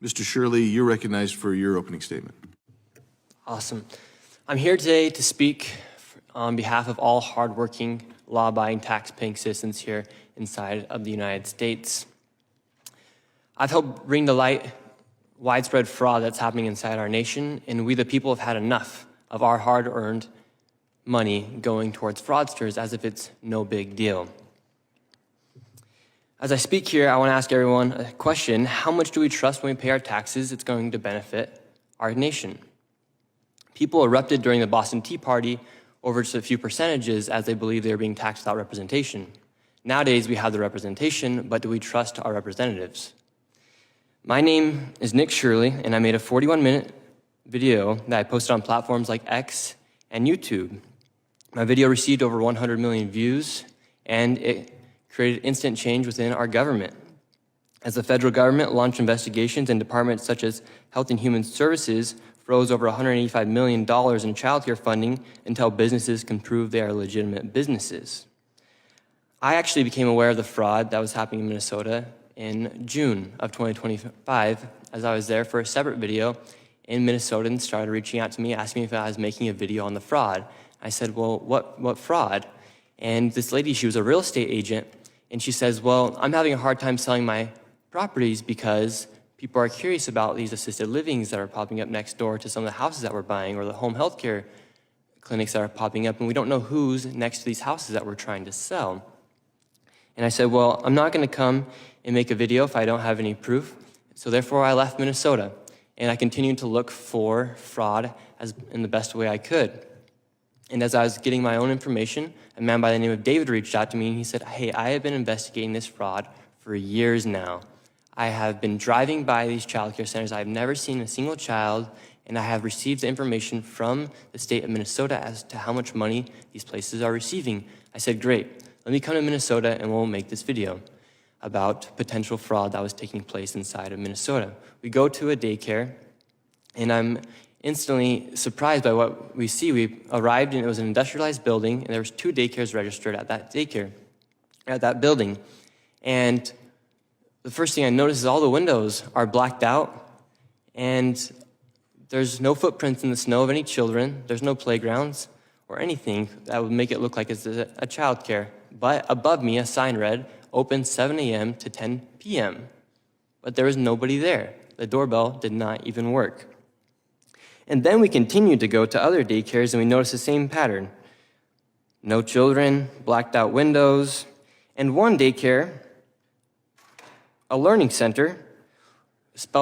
Mr. Shirley, you're recognized for your opening statement. Awesome. I'm here today to speak on behalf of all hardworking, law-abiding, tax-paying citizens here inside of the United States. I've helped bring to light widespread fraud that's happening inside our nation, and we the people have had enough of our hard-earned money going towards fraudsters as if it's no big deal. As I speak here, I want to ask everyone a question. How much do we trust when we pay our taxes it's going to benefit our nation? People erupted during the Boston Tea Party over just a few percentages as they believed they were being taxed without representation. Nowadays, we have the representation, but do we trust our representatives? My name is Nick Shirley, and I made a 41-minute video that I posted on platforms like X and YouTube. My video received over 100 million views, and it created instant change within our government. As the federal government launched investigations and departments such as Health and Human Services froze over $185 million in childcare funding until businesses can prove they are legitimate businesses. I actually became aware of the fraud that was happening in Minnesota in June of 2025 as I was there for a separate video in Minnesota and started reaching out to me, asking me if I was making a video on the fraud. I said, well, what fraud? And this lady, she was a real estate agent, and she says, well, I'm having a hard time selling my properties because people are curious about these assisted livings that are popping up next door to some of the houses that we're buying or the home health care clinics that are popping up, and we don't know who's next to these houses that we're trying to sell. And I said, well, I'm not going to come and make a video if I don't have any proof. So therefore, I left Minnesota, and I continued to look for fraud in the best way I could. And as I was getting my own information, a man by the name of David reached out to me, and he said, hey, I have been investigating this fraud for years now. I have been driving by these child care centers. I've never seen a single child, and I have received the information from the state of Minnesota as to how much money these places are receiving. I said, great, let me come to Minnesota and we'll make this video about potential fraud that was taking place inside of Minnesota. We go to a daycare, and I'm instantly surprised by what we see. We arrived, and it was an industrialized building, and there was 2 daycares registered at that building. And the first thing I noticed is all the windows are blacked out, and there's no footprints in the snow of any children. There's no playgrounds or anything that would make it look like it's a child care. But above me, a sign read, open 7 a.m. to 10 p.m. But there was nobody there. The doorbell did not even work. And then we continued to go to other daycares, and we noticed the same pattern. No children, blacked out windows, and one daycare, a learning center, spelled